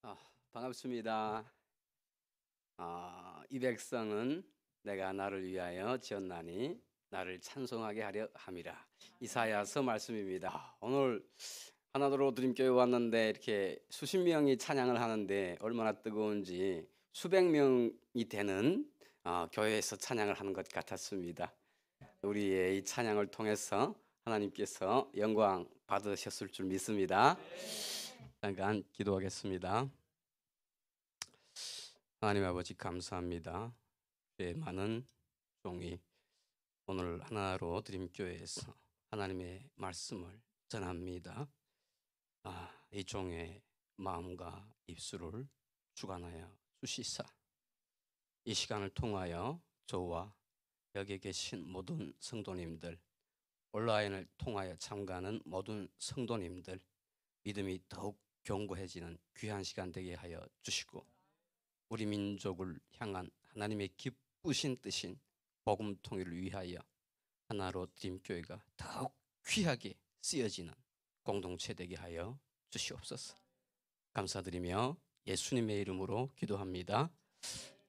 아, 반갑습니다. 이 백성은 내가 나를 위하여 지었나니 나를 찬송하게 하려 함이라. 이사야서 말씀입니다. 오늘 하나도로 드림교회 왔는데 이렇게 수십 명이 찬양을 하는데 얼마나 뜨거운지 수백 명이 되는 교회에서 찬양을 하는 것 같았습니다. 우리의 이 찬양을 통해서 하나님께서 영광 받으셨을 줄 믿습니다. 잠깐 기도하겠습니다. 하나님 아버지 감사합니다. 많은 종이 오늘 하나로 드림교회에서 하나님의 말씀을 전합니다. 이 종의 마음과 입술을 주관하여 주시사 이 시간을 통하여 저와 여기 계신 모든 성도님들, 온라인을 통하여 참가하는 모든 성도님들 믿음이 더욱 견고해지는 귀한 시간 되게 하여 주시고 우리 민족을 향한 하나님의 기쁘신 뜻인 복음 통일을 위하여 하나로 드림교회가 더욱 귀하게 쓰여지는 공동체 되게 하여 주시옵소서. 감사드리며 예수님의 이름으로 기도합니다.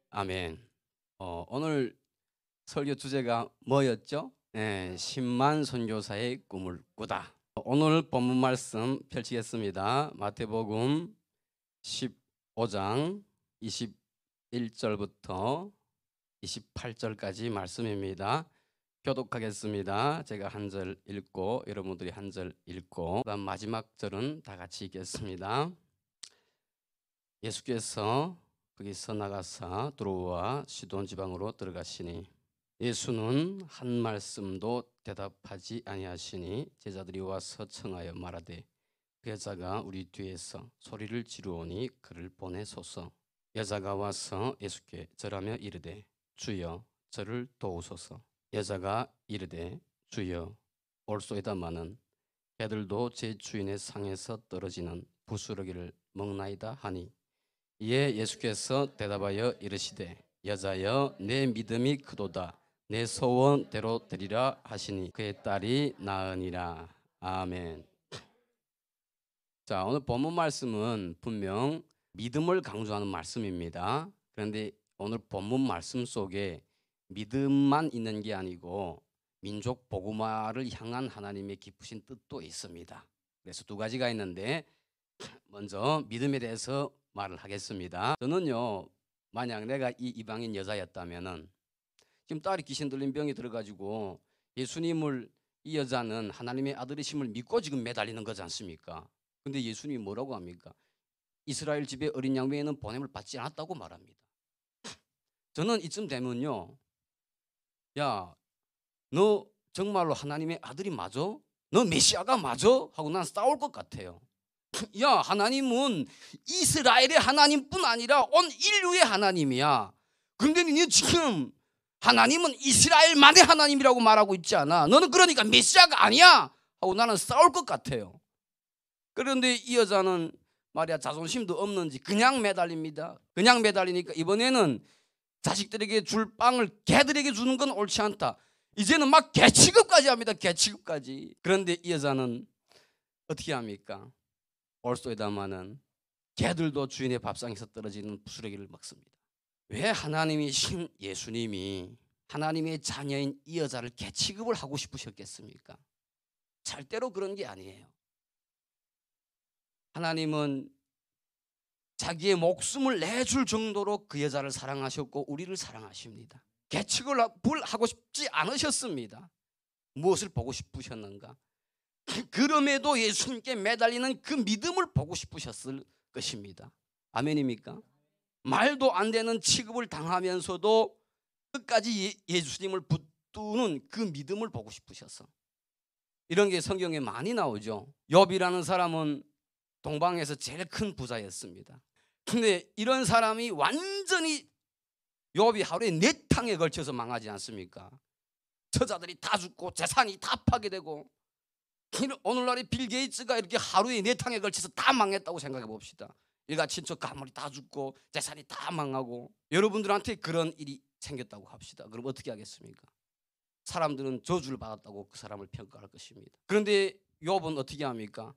아멘. 오늘 설교 주제가 뭐였죠? 10만 선교사의 꿈을 꾸다. 오늘 본문 말씀 펼치겠습니다. 마태복음 15장 21절부터 28절까지 말씀입니다. 교독하겠습니다. 제가 한 절 읽고 여러분들이 한 절 읽고 그다음 마지막 절은 다 같이 읽겠습니다. 예수께서 거기서 나가사 두로와 시돈 지방으로 들어가시니 예수는 한 말씀도 대답하지 아니하시니 제자들이 와서 청하여 말하되 그 여자가 우리 뒤에서 소리를 지르오니 그를 보내소서. 여자가 와서 예수께 절하며 이르되 주여 저를 도우소서. 여자가 이르되 주여 올소이다마는 개들도 제 주인의 상에서 떨어지는 부스러기를 먹나이다 하니 이에 예수께서 대답하여 이르시되 여자여 내 믿음이 크도다 내 소원대로 되리라 하시니 그의 딸이 나으니라. 아멘. 자, 오늘 본문 말씀은 분명 믿음을 강조하는 말씀입니다. 그런데 오늘 본문 말씀 속에 믿음만 있는 게 아니고 민족 복음화를 향한 하나님의 기쁘신 뜻도 있습니다. 그래서 두 가지가 있는데 먼저 믿음에 대해서 말을 하겠습니다. 저는요, 만약 내가 이 이방인 여자였다면은 지금 딸이 귀신 들린 병이 들어가지고 예수님을 이 여자는 하나님의 아들이심을 믿고 지금 매달리는 거지 않습니까? 근데 예수님이 뭐라고 합니까? 이스라엘 집에 어린 양 외에는 보냄을 받지 않았다고 말합니다. 저는 이쯤 되면요, 야, 너 정말로 하나님의 아들이 맞아? 너 메시아가 맞아? 하고 난 싸울 것 같아요. 야, 하나님은 이스라엘의 하나님뿐 아니라 온 인류의 하나님이야. 근데 니 지금 하나님은 이스라엘만의 하나님이라고 말하고 있지 않아. 너는 그러니까 메시아가 아니야 하고 나는 싸울 것 같아요. 그런데 이 여자는 말이야 자존심도 없는지 그냥 매달립니다. 그냥 매달리니까 이번에는 자식들에게 줄 빵을 개들에게 주는 건 옳지 않다. 이제는 막 개 취급까지 합니다. 개 취급까지. 그런데 이 여자는 어떻게 합니까? 올소이다마는 개들도 주인의 밥상에서 떨어지는 부스러기를 먹습니다. 왜 하나님이신 예수님이 하나님의 자녀인 이 여자를 개 취급을 하고 싶으셨겠습니까? 절대로 그런 게 아니에요. 하나님은 자기의 목숨을 내줄 정도로 그 여자를 사랑하셨고 우리를 사랑하십니다. 개취급을 하고 싶지 않으셨습니다. 무엇을 보고 싶으셨는가? 그럼에도 예수님께 매달리는 그 믿음을 보고 싶으셨을 것입니다. 아멘입니까? 말도 안 되는 취급을 당하면서도 끝까지 예수님을 붙드는 그 믿음을 보고 싶으셔서. 이런 게 성경에 많이 나오죠. 욥이라는 사람은 동방에서 제일 큰 부자였습니다. 근데 이런 사람이 완전히 욥이 하루에 4탕에 걸쳐서 망하지 않습니까? 처자들이 다 죽고 재산이 다 파괴되고 오늘날의 빌 게이츠가 이렇게 하루에 4탕에 걸쳐서 다 망했다고 생각해 봅시다. 일가 친척 가문이 다 죽고 재산이 다 망하고 여러분들한테 그런 일이 생겼다고 합시다. 그럼 어떻게 하겠습니까? 사람들은 저주를 받았다고 그 사람을 평가할 것입니다. 그런데 욥은 어떻게 합니까?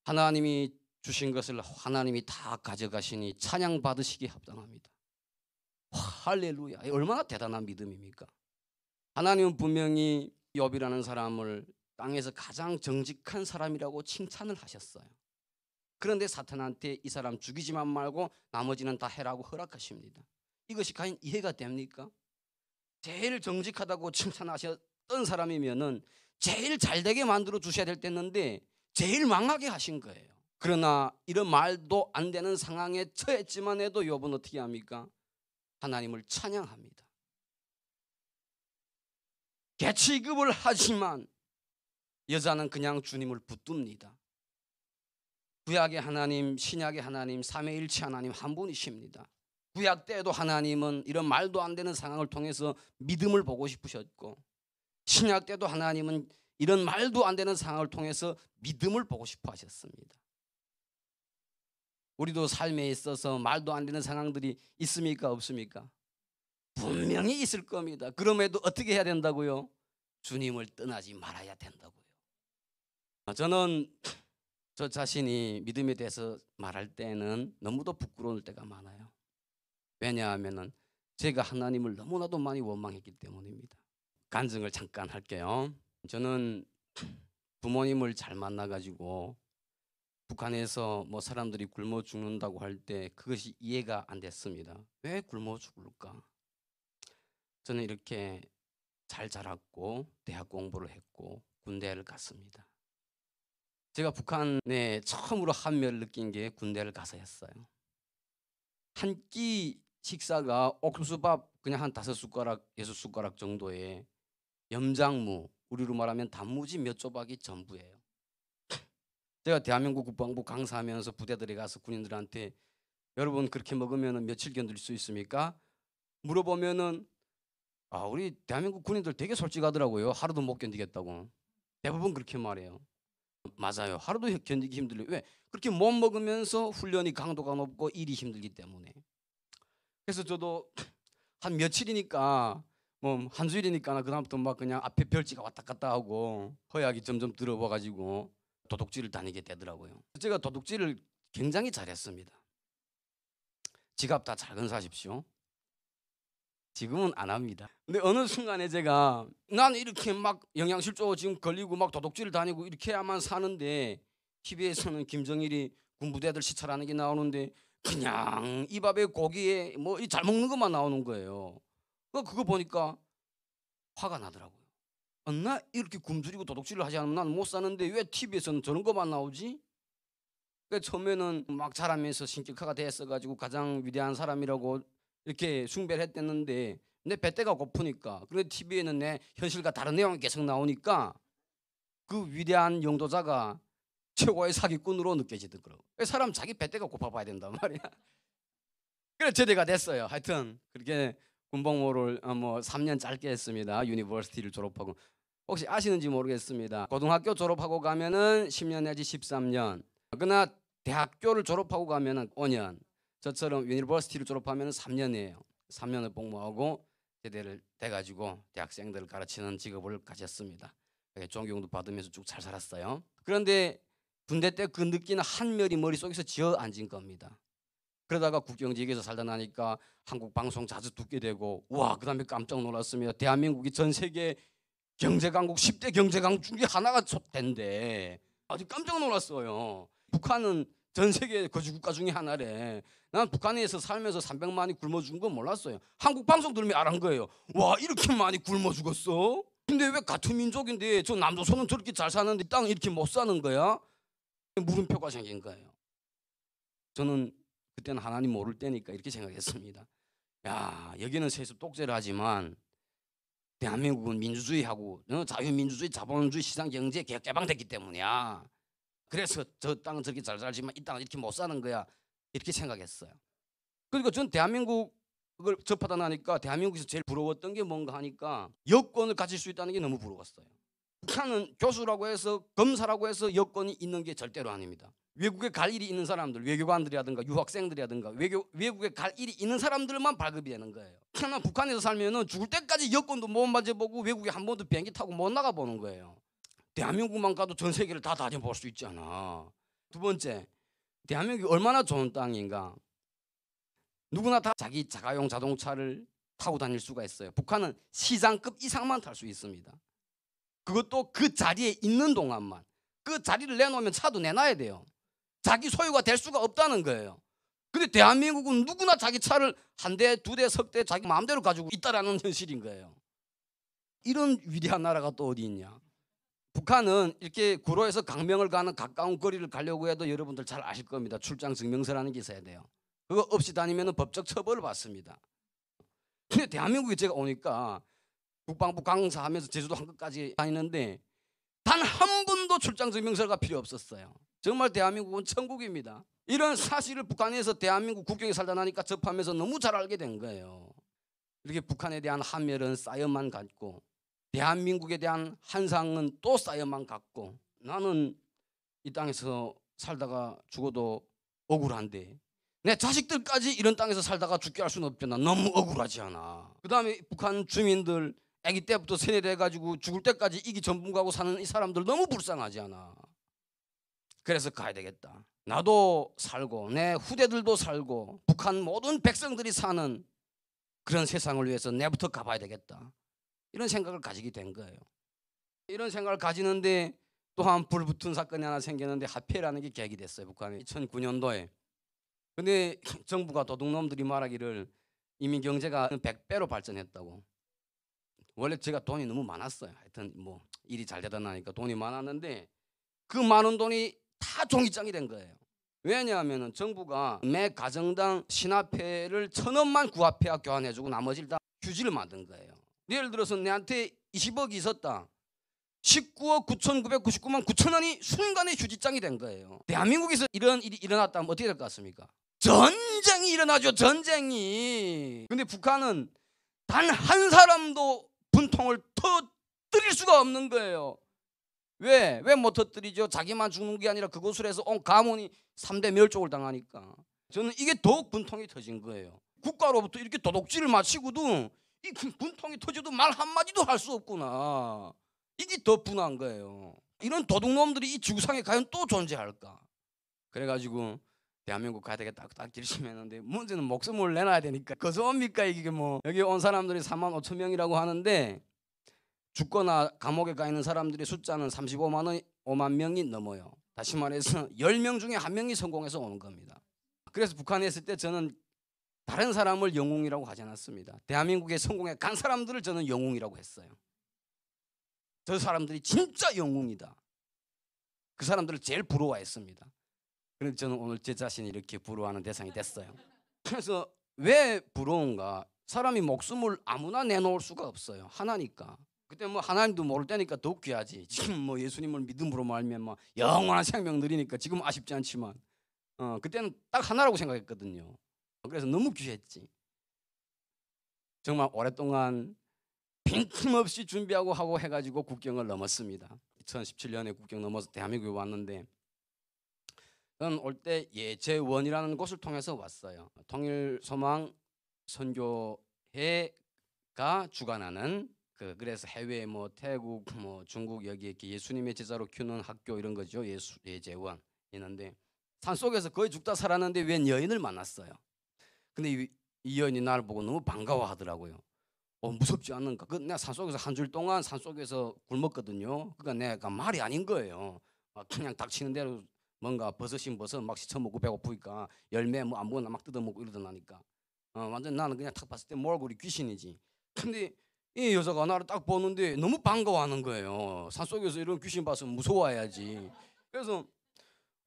하나님이 주신 것을 하나님이 다 가져가시니 찬양 받으시기에 합당합니다. 할렐루야. 얼마나 대단한 믿음입니까? 하나님은 분명히 욥이라는 사람을 땅에서 가장 정직한 사람이라고 칭찬을 하셨어요. 그런데 사탄한테 이 사람 죽이지만 말고 나머지는 다 해라고 허락하십니다. 이것이 과연 이해가 됩니까? 제일 정직하다고 칭찬하셨던 사람이면은 제일 잘되게 만들어 주셔야 될 때였는데 제일 망하게 하신 거예요. 그러나 이런 말도 안 되는 상황에 처했지만 해도 욥은 어떻게 합니까? 하나님을 찬양합니다. 개취급을 하지만 여자는 그냥 주님을 붙듭니다. 구약의 하나님, 신약의 하나님, 삼위일체 하나님 한 분이십니다. 구약 때에도 하나님은 이런 말도 안 되는 상황을 통해서 믿음을 보고 싶으셨고, 신약 때도 하나님은 이런 말도 안 되는 상황을 통해서 믿음을 보고 싶어 하셨습니다. 우리도 삶에 있어서 말도 안 되는 상황들이 있습니까? 없습니까? 분명히 있을 겁니다. 그럼에도 어떻게 해야 된다고요? 주님을 떠나지 말아야 된다고요. 저는 저 자신이 믿음에 대해서 말할 때는 너무도 부끄러울 때가 많아요. 왜냐하면 제가 하나님을 너무나도 많이 원망했기 때문입니다. 간증을 잠깐 할게요. 저는 부모님을 잘 만나가지고 북한에서 뭐 사람들이 굶어 죽는다고 할 때 그것이 이해가 안 됐습니다. 왜 굶어 죽을까? 저는 이렇게 잘 자랐고 대학 공부를 했고 군대를 갔습니다. 제가 북한에 처음으로 한멸을 느낀 게 군대를 가서였어요. 한 끼 식사가 옥수수밥 그냥 한 5숟가락, 6숟가락 정도의 염장무, 우리로 말하면 단무지 몇 조각이 전부예요. 제가 대한민국 국방부 강사하면서 부대들에 가서 군인들한테 여러분 그렇게 먹으면 며칠 견딜 수 있습니까? 물어보면은 우리 대한민국 군인들 되게 솔직하더라고요. 하루도 못 견디겠다고. 대부분 그렇게 말해요. 맞아요. 하루도 견디기 힘들어요. 왜? 그렇게 못 먹으면서 훈련이 강도가 높고 일이 힘들기 때문에. 그래서 저도 한 며칠이니까 뭐 한 주일이니까 그다음부터 막 그냥 앞에 별지가 왔다 갔다 하고 허약이 점점 들어와가지고 도둑질을 다니게 되더라고요. 제가 도둑질을 굉장히 잘했습니다. 지갑 다 잘 건사십시오. 지금은 안 합니다. 근데 어느 순간에 제가 난 이렇게 막 영양실조 지금 걸리고 막 도둑질을 다니고 이렇게 해야만 사는데 TV에서는 김정일이 군부대들 시찰하는 게 나오는데 그냥 이 밥에 고기에 뭐 잘 먹는 것만 나오는 거예요. 그거 보니까 화가 나더라고요. 나 이렇게 굶주리고 도둑질을 하지 않으면 난 못 사는데 왜 TV에서는 저런 것만 나오지? 처음에는 막 자라면서 신격화가 됐어가지고 가장 위대한 사람이라고 이렇게 숭배를 했댔는데 내 배때가 고프니까 그런데 TV에는 내 현실과 다른 내용이 계속 나오니까 그 위대한 영도자가 최고의 사기꾼으로 느껴지더라고요. 사람 자기 배때가 고파봐야 된단 말이야. 그래서 제대가 됐어요. 하여튼 그렇게 군복무를 뭐 3년 짧게 했습니다. 유니버시티를 졸업하고. 혹시 아시는지 모르겠습니다. 고등학교 졸업하고 가면은 10년 내지 13년. 그러나 대학교를 졸업하고 가면은 5년. 저처럼 유니버시티를 졸업하면은 3년이에요. 3년을 복무하고 제대를 돼가지고 대학생들을 가르치는 직업을 가졌습니다. 존경도 받으면서 쭉 잘 살았어요. 그런데 군대 때 그 느끼는 한멸이 머릿속에서 지어 앉은 겁니다. 그러다가 국경지역에서 살다 나니까 한국 방송 자주 듣게 되고 와 그다음에 깜짝 놀랐습니다. 대한민국이 전 세계 경제강국 10대 경제강국 중에 하나가 된대. 아주 깜짝 놀랐어요. 북한은 전 세계 거주국가 중에 하나래. 난 북한에서 살면서 300만이 굶어 죽은 건 몰랐어요. 한국 방송 들으면 알은 거예요. 와 이렇게 많이 굶어 죽었어? 근데 왜 같은 민족인데 저 남조선은 저렇게 잘 사는데 땅 이렇게 못 사는 거야? 물음표가 생긴 거예요. 저는 그때는 하나님 모를 때니까 이렇게 생각했습니다. 야 여기는 세습 독재를 하지만 대한민국은 민주주의하고 자유민주주의, 자본주의, 시장경제 개방됐기 때문이야. 그래서 저 땅은 저렇게 잘 살지만 이 땅은 이렇게 못 사는 거야. 이렇게 생각했어요. 그리고 전 대한민국을 접하다 나니까 대한민국에서 제일 부러웠던 게 뭔가 하니까 여권을 가질 수 있다는 게 너무 부러웠어요. 북한은 교수라고 해서 검사라고 해서 여권이 있는 게 절대로 아닙니다. 외국에 갈 일이 있는 사람들, 외교관들이라든가 유학생들이라든가 외국에 갈 일이 있는 사람들만 발급이 되는 거예요. 그러나 북한에서 살면은 죽을 때까지 여권도 못 맞아보고 외국에 한 번도 비행기 타고 못 나가보는 거예요. 대한민국만 가도 전 세계를 다 다녀볼 수 있잖아. 두 번째, 대한민국이 얼마나 좋은 땅인가. 누구나 다 자기 자가용 자동차를 타고 다닐 수가 있어요. 북한은 시장급 이상만 탈 수 있습니다. 그것도 그 자리에 있는 동안만. 그 자리를 내놓으면 차도 내놔야 돼요. 자기 소유가 될 수가 없다는 거예요. 근데 대한민국은 누구나 자기 차를 한 대, 두 대, 석 대 자기 마음대로 가지고 있다라는 현실인 거예요. 이런 위대한 나라가 또 어디 있냐. 북한은 이렇게 구로에서 강명을 가는 가까운 거리를 가려고 해도 여러분들 잘 아실 겁니다. 출장 증명서라는 게 있어야 돼요. 그거 없이 다니면 법적 처벌을 받습니다. 근데 대한민국에 제가 오니까 국방부 강사하면서 제주도 한국까지 다니는데 단 한 번도 출장 증명서가 필요 없었어요. 정말 대한민국은 천국입니다. 이런 사실을 북한에서 대한민국 국경에 살다 나니까 접하면서 너무 잘 알게 된 거예요. 이렇게 북한에 대한 한멸은 쌓여만 갔고 대한민국에 대한 한상은 또 쌓여만 갔고 나는 이 땅에서 살다가 죽어도 억울한데 내 자식들까지 이런 땅에서 살다가 죽게 할 수는 없잖아. 너무 억울하지 않아. 그 다음에 북한 주민들 아기 때부터 세뇌돼가지고 죽을 때까지 이기 전분가고 사는 이 사람들 너무 불쌍하지 않아. 그래서 가야 되겠다. 나도 살고 내 후대들도 살고 북한 모든 백성들이 사는 그런 세상을 위해서 내부터 가봐야 되겠다. 이런 생각을 가지게 된 거예요. 이런 생각을 가지는데 또한 불붙은 사건이 하나 생겼는데 화폐라는 게 계획이 됐어요. 북한에 2009년도에. 근데 정부가 도둑놈들이 말하기를 이미 경제가 100배로 발전했다고. 원래 제가 돈이 너무 많았어요. 하여튼 뭐 일이 잘 되다 나니까 돈이 많았는데 그 많은 돈이 다 종이장이 된 거예요. 왜냐하면 정부가 매 가정당 신화폐를 1,000원만 구화폐와 교환해주고 나머지를 다 휴지를 만든 거예요. 예를 들어서 내한테 20억이 있었다. 19억 9,999만 9천원이 순간에 휴지장이 된 거예요. 대한민국에서 이런 일이 일어났다면 어떻게 될 것 같습니까? 전쟁이 일어나죠. 전쟁이. 근데 북한은 단 한 사람도 분통을 터뜨릴 수가 없는 거예요. 왜 못 터뜨리죠? 자기만 죽는 게 아니라 그곳을 해서 온 가문이 3대 멸족을 당하니까. 저는 이게 더욱 분통이 터진 거예요. 국가로부터 이렇게 도둑질을 마치고도 이 분통이 터져도 말 한마디도 할 수 없구나. 이게 더 분한 거예요. 이런 도둑놈들이 이 지구상에 과연 또 존재할까? 그래가지고 대한민국 가야 되겠다 딱 결심했는데 문제는 목숨을 내놔야 되니까 거서옵니까 이게 뭐. 여기 온 사람들이 35,000명이라고 하는데 죽거나 감옥에 가 있는 사람들의 숫자는 5만 명이 넘어요. 다시 말해서 10명 중에 1명이 성공해서 오는 겁니다. 그래서 북한에 있을 때 저는 다른 사람을 영웅이라고 하지 않았습니다. 대한민국에 성공해 간 사람들을 저는 영웅이라고 했어요. 저 사람들이 진짜 영웅이다. 그 사람들을 제일 부러워했습니다. 그래서 저는 오늘 제 자신이 이렇게 부러워하는 대상이 됐어요. 그래서 왜 부러운가? 사람이 목숨을 아무나 내놓을 수가 없어요. 하나니까. 그때 뭐 하나님도 모를 때니까 더욱 귀하지. 지금 뭐 예수님을 믿음으로 말면 뭐 영원한 생명 누리니까 지금 아쉽지 않지만 그때는 딱 하나라고 생각했거든요. 그래서 너무 귀했지. 정말 오랫동안 빈틈없이 준비하고 하고 해가지고 국경을 넘었습니다. 2017년에 국경 넘어서 대한민국에 왔는데 저는 올 때 예재원이라는 곳을 통해서 왔어요. 통일소망 선교회가 주관하는 그래서 해외 뭐 태국 뭐 중국 여기 이렇게 예수님의 제자로 키우는 학교 이런 거죠. 예재원 있는데 산속에서 거의 죽다 살았는데 웬 여인을 만났어요. 근데 이 여인이 나를 보고 너무 반가워하더라고요. 무섭지 않는가? 내가 산속에서 한 줄 동안 산속에서 굶었거든요. 그러니까 내가 말이 아닌 거예요. 그냥 닥치는 대로 뭔가 버섯인 버섯 막 시쳐먹고 배고프니까 열매 뭐 아무거나 막 뜯어먹고 이러더라니까 완전 나는 그냥 탁 봤을 때 몰골이 귀신이지. 근데 이 여자가 나를 딱 보는데 너무 반가워하는 거예요. 산속에서 이런 귀신 봤으면 무서워해야지. 그래서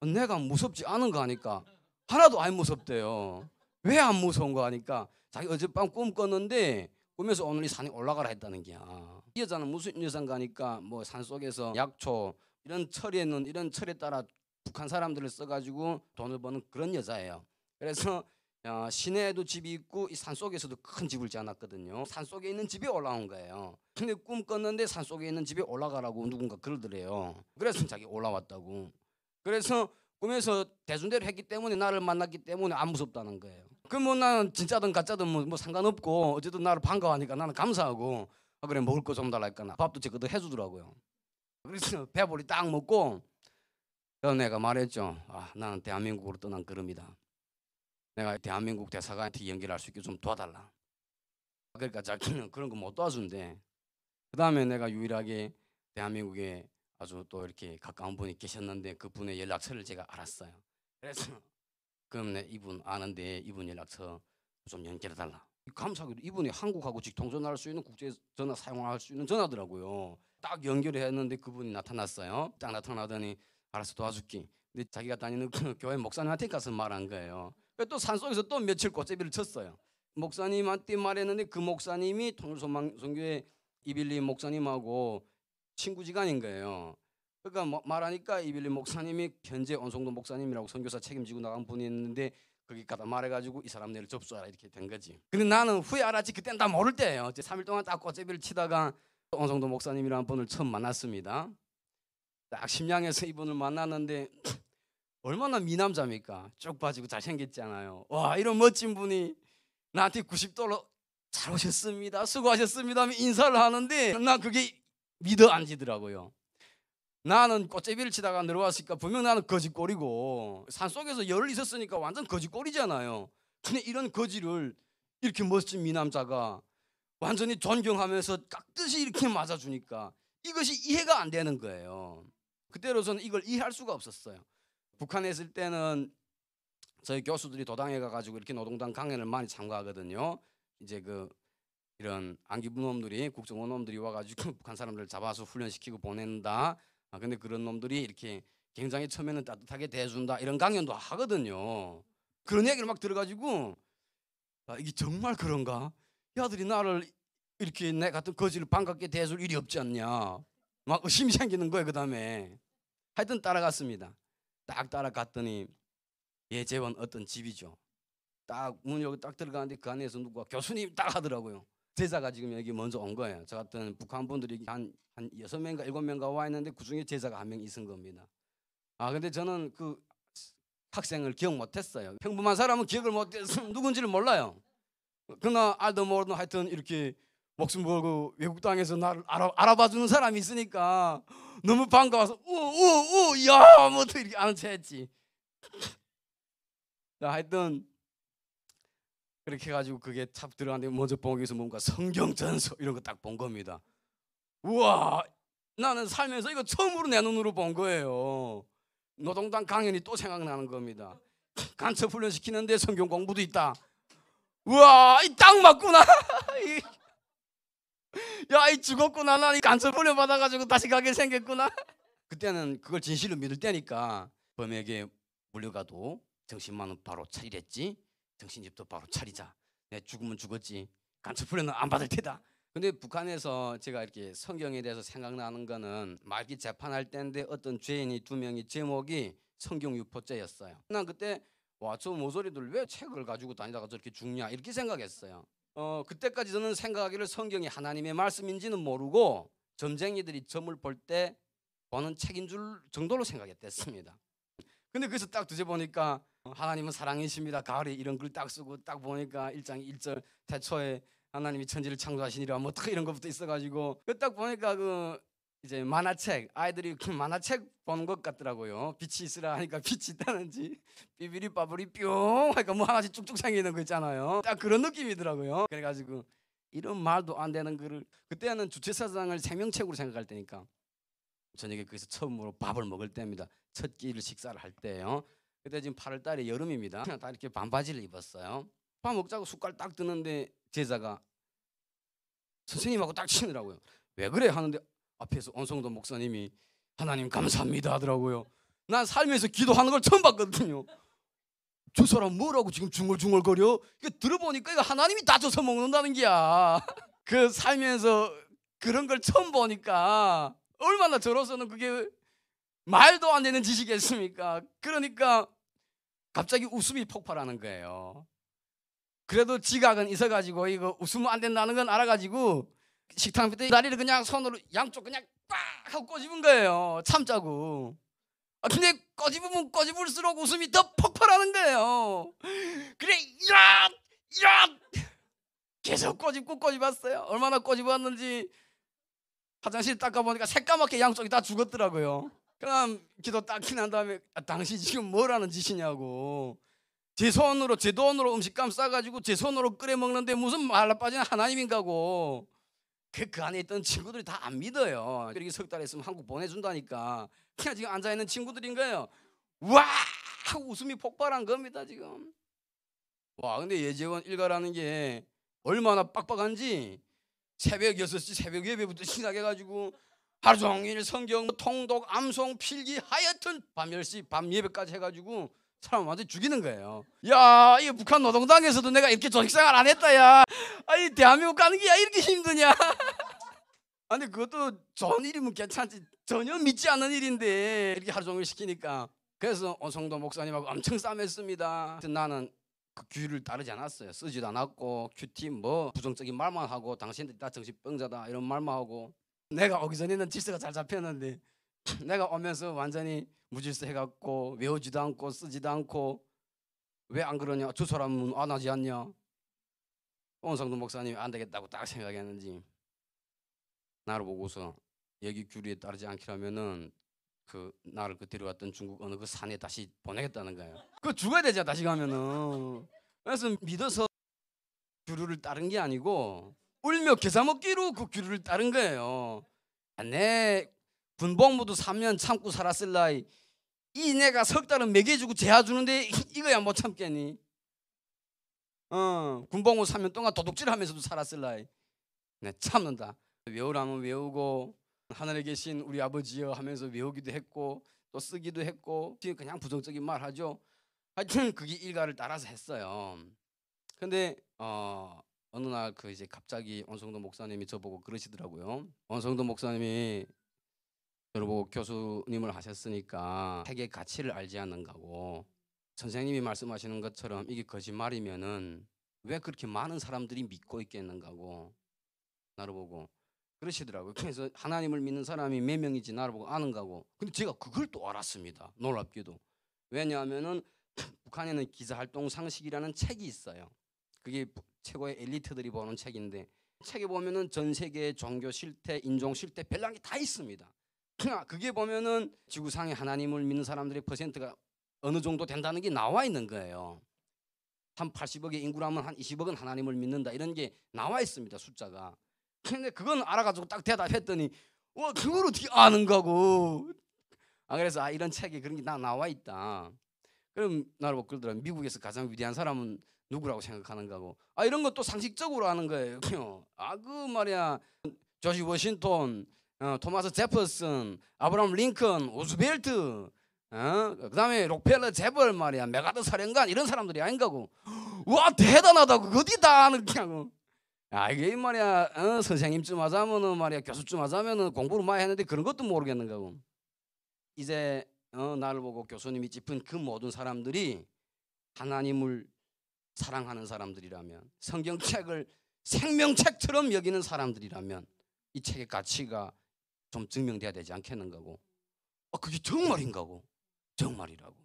내가 무섭지 않은 거 하니까 하나도 안 무섭대요. 왜 안 무서운 거 하니까 자기 어젯밤 꿈 꿨는데 꿈에서 오늘 이 산에 올라가라 했다는 게야. 이 여자는 무슨 여잔가 하니까 뭐 산속에서 약초 이런 철에는 이런 철에 따라 북한 사람들을 써가지고 돈을 버는 그런 여자예요. 그래서 시내에도 집이 있고 이 산속에서도 큰 집을 지어놨거든요. 산속에 있는 집에 올라온 거예요. 근데 꿈 꿨는데 산속에 있는 집에 올라가라고 누군가 그러더래요. 그래서 자기 올라왔다고. 그래서 꿈에서 대순대로 했기 때문에 나를 만났기 때문에 안 무섭다는 거예요. 그럼 뭐 나는 진짜든 가짜든 뭐 상관없고 어쨌든 나를 반가워하니까 나는 감사하고 그래 먹을 거 좀 달라니까 밥도 제거도 해주더라고요. 그래서 배불리 딱 먹고 그래서 내가 말했죠. 나는 대한민국으로 떠난 걸음이다. 내가 대한민국 대사관한테 연결할 수 있게 좀 도와달라. 그러니까 자기는 그런 거 못 도와준대. 그 다음에 내가 유일하게 대한민국에 아주 또 이렇게 가까운 분이 계셨는데 그분의 연락처를 제가 알았어요. 그래서 그럼 이분 아는데 이분 연락처 좀 연결해달라. 감사하게도 이분이 한국하고 직통전화할 수 있는 국제전화 사용할 수 있는 전화더라고요. 딱 연결했는데 그분이 나타났어요. 딱 나타나더니 알아서 도와줄게. 근데 자기가 다니는 그 교회 목사님한테 가서 말한 거예요. 또 산속에서 또 며칠 꽃제비를 쳤어요. 목사님한테 말했는데 그 목사님이 통일소망선교회 이빌리 목사님하고 친구지간인 거예요. 그러니까 말하니까 이빌리 목사님이 현재 온성도 목사님이라고 선교사 책임지고 나간 분이 있는데 거기 가다 말해가지고 이 사람 내일 접수하라 이렇게 된 거지. 근데 나는 후에 알았지. 그때는 다 모를 때예요. 3일 동안 딱 꽃제비를 치다가 온성도 목사님이라는 분을 처음 만났습니다. 딱 심양에서 이분을 만났는데 얼마나 미남자입니까? 쭉 빠지고 잘생겼잖아요. 와, 이런 멋진 분이 나한테 90도로 잘 오셨습니다, 수고하셨습니다 하며 인사를 하는데 나 그게 믿어 앉지더라고요. 나는 꽃제비를 치다가 내려왔으니까 분명 나는 거지꼴이고 산속에서 열을 있었으니까 완전 거지꼴이잖아요. 근데 이런 거지를 이렇게 멋진 미남자가 완전히 존경하면서 깍듯이 이렇게 맞아주니까 이것이 이해가 안 되는 거예요. 그때로서는 이걸 이해할 수가 없었어요. 북한에 있을 때는 저희 교수들이 도당에 가가지고 이렇게 노동당 강연을 많이 참가하거든요. 이제 이런 안기부 놈들이 국정원 놈들이 와가지고 북한 사람들 잡아서 훈련시키고 보낸다. 근데 그런 놈들이 이렇게 굉장히 처음에는 따뜻하게 대해준다 이런 강연도 하거든요. 그런 얘기를 막 들어가지고 이게 정말 그런가? 야들이 나를 이렇게 내 같은 거지를 반갑게 대해줄 일이 없지 않냐? 막 의심이 생기는 거예요. 그 다음에 하여튼 따라갔습니다. 딱 따라갔더니 예재원 어떤 집이죠. 딱 문 여기 딱 들어가는데 그 안에서 누가 교수님 딱 하더라고요. 제자가 지금 여기 먼저 온 거예요. 저 같은 북한 분들이 한 6명인가 7명가 와 있는데 그중에 제자가 한 명 있은 겁니다. 근데 저는 그 학생을 기억 못했어요. 평범한 사람은 기억을 못해서 누군지를 몰라요. 그러나 알도 모르는 하여튼 이렇게 목숨 걸고 외국 땅에서 나를 알아봐주는 사람이 있으니까 너무 반가워서 야 뭐 또 이렇게 아는 체 했지. 하여튼 그렇게 해가지고 그게 탑 들어갔는데 먼저 본 게서 뭔가 성경 전서 이런 거 딱 본 겁니다. 우와, 나는 살면서 이거 처음으로 내 눈으로 본 거예요. 노동당 강연이 또 생각나는 겁니다. 간첩 훈련 시키는데 성경 공부도 있다. 우와, 이 딱 맞구나. 야, 이 죽었구나. 나 이 간첩 훈련 받아가지고 다시 가게 생겼구나. 그때는 그걸 진실로 믿을 때니까 범에게 물려가도 정신만은 바로 차리랬지. 정신집도 바로 차리자. 내 죽으면 죽었지. 간첩 훈련은 안 받을 테다. 근데 북한에서 제가 이렇게 성경에 대해서 생각나는 거는 말기 재판할 때인데 어떤 죄인이 2명이 제목이 성경 유포죄였어요. 난 그때 와, 저 모서리들 왜 책을 가지고 다니다가 저렇게 죽냐 이렇게 생각했어요. 그때까지 저는 생각하기를 성경이 하나님의 말씀인지는 모르고 점쟁이들이 점을 볼 때 보는 책인 줄 정도로 생각했댔습니다. 근데 그래서 딱 뒤져보니까 하나님은 사랑이십니다. 가을에 이런 글 딱 쓰고 딱 보니까 1장 1절 태초에 하나님이 천지를 창조하시니라 뭐 딱 이런 것부터 있어가지고 그 딱 보니까 이제 만화책 아이들이 그 만화책 보는 것 같더라고요. 빛이 있으라 하니까 빛이 있다는지 삐비리 빠부리 뿅 하니까 뭐 하나씩 쭉쭉 생기는 거 있잖아요. 딱 그런 느낌이더라고요. 그래가지고 이런 말도 안 되는 글을 그때는 주체사상을 생명책으로 생각할 때니까 저녁에 거기서 처음으로 밥을 먹을 때입니다. 첫 끼를 식사를 할 때요. 그때 지금 8월 달에 여름입니다. 다 이렇게 반바지를 입었어요. 밥 먹자고 숟갈 딱 드는데 제자가 선생님하고 딱 치더라고요. 왜 그래 하는데 앞에서 온성도 목사님이 하나님 감사합니다 하더라고요. 난 살면서 기도하는 걸 처음 봤거든요. 저 사람 뭐라고 지금 중얼중얼거려? 이거 들어보니까 이거 하나님이 다져서 먹는다는 게야. 그 살면서 그런 걸 처음 보니까 얼마나 저로서는 그게 말도 안 되는 지식이겠습니까? 그러니까 갑자기 웃음이 폭발하는 거예요. 그래도 지각은 있어가지고 이거 웃으면 안 된다는 건 알아가지고 식당 밑에 다리를 그냥 손으로 양쪽 그냥 빡 하고 꼬집은 거예요. 참자고. 근데 꼬집으면 꼬집을수록 웃음이 더 폭발하는 거예요. 그래 이런 계속 꼬집고 꼬집었어요. 얼마나 꼬집었는지 화장실 닦아보니까 새까맣게 양쪽이 다 죽었더라고요. 그럼 기도 딱 난 다음에 당신 지금 뭐라는 짓이냐고. 제 손으로 제 돈으로 음식감 싸가지고 제 손으로 끓여 먹는데 무슨 말라 빠진 하나님인가고. 그 안에 있던 친구들이 다 안 믿어요. 이렇게 석 달 있으면 한국 보내준다니까. 그냥 지금 앉아있는 친구들인 거예요. 와 하고 웃음이 폭발한 겁니다 지금. 와 근데 예재원 일가라는 게 얼마나 빡빡한지 새벽 6시 새벽 예배부터 시작해가지고 하루 종일 성경 통독 암송 필기 하여튼 밤 10시 밤 예배까지 해가지고 사람 완전 죽이는 거예요. 야, 이 북한 노동당에서도 내가 이렇게 조직생활 안 했다 야. 아니 대한민국 가는 게 이렇게 힘드냐. 아니 그것도 좋은 일이면 괜찮지 전혀 믿지 않는 일인데 이렇게 하루 종일 시키니까. 그래서 온성도 목사님하고 엄청 싸맸습니다. 나는 그 규율을 따르지 않았어요. 쓰지도 않았고 큐티 뭐 부정적인 말만 하고 당신들이 다 정신병자다 이런 말만 하고. 내가 오기 전에는 질서가 잘 잡혔는데 내가 오면서 완전히 무질서 해갖고 외우지도 않고 쓰지도 않고. 왜 안 그러냐, 저 사람은 안 하지 않냐. 온성도 목사님이 안 되겠다고 딱 생각했는지 나를 보고서 여기 규례에 따르지 않기라면은 그 나를 그 데려왔던 중국 어느 그 산에 다시 보내겠다는 거예요. 그 죽어야 되잖아 다시 가면은. 그래서 믿어서 규례를 따른 게 아니고 울며 겨자 먹기로 그 규례를 따른 거예요. 내 군복무도 3년 참고 살았을 나이 이 내가 석 달은 먹여주고 재워 주는데 이거야 못 참겠니? 군복무 3년 동안 도둑질하면서도 살았을 나이 내 참는다. 외우라면 외우고 하늘에 계신 우리 아버지여 하면서 외우기도 했고 또 쓰기도 했고 그냥 부정적인 말 하죠. 하여튼 그게 일가를 따라서 했어요. 근데 어느 날 그 이제 갑자기 온성도 목사님이 저보고 그러시더라고요. 온성도 목사님이 저를 보고 교수님을 하셨으니까 책의 가치를 알지 않는가고. 선생님이 말씀하시는 것처럼 이게 거짓말이면은 왜 그렇게 많은 사람들이 믿고 있겠는가고 나를 보고 그러시더라고요. 그래서 하나님을 믿는 사람이 몇 명이지 나를 보고 아는가고. 근데 제가 그걸 또 알았습니다. 놀랍게도. 왜냐하면은 북한에는 기자활동 상식이라는 책이 있어요. 그게 최고의 엘리트들이 보는 책인데 책에 보면은 전 세계의 종교 실태, 인종 실태 별난 게 다 있습니다. 그게 보면은 지구상에 하나님을 믿는 사람들의 퍼센트가 어느 정도 된다는 게 나와 있는 거예요. 한 80억의 인구라면 한 20억은 하나님을 믿는다 이런 게 나와 있습니다 숫자가. 근데 그건 알아가지고 딱 대답했더니 와 그걸 어떻게 아는 거고. 그래서 이런 책에 그런 게 나와 있다. 그럼 나를 보고 그러더라. 미국에서 가장 위대한 사람은 누구라고 생각하는가고. 이런 것도 상식적으로 아는 거예요. 그 말이야 조지 워싱턴, 토마스 제퍼슨, 아브라함 링컨, 오즈벨트, 그다음에 록펠러 재벌 말이야 메가더 사령관 이런 사람들이 아닌가고. 와 대단하다고 어디 다 아는 거냐고. 이게 말이야 선생님쯤 하자면은 말이야 교수쯤 하자면은 공부를 많이 했는데 그런 것도 모르겠는가고. 이제 나를 보고 교수님이 짚은 그 모든 사람들이 하나님을 사랑하는 사람들이라면 성경책을 생명책처럼 여기는 사람들이라면 이 책의 가치가 좀 증명돼야 되지 않겠는가고. 그게 정말인가고. 정말이라고.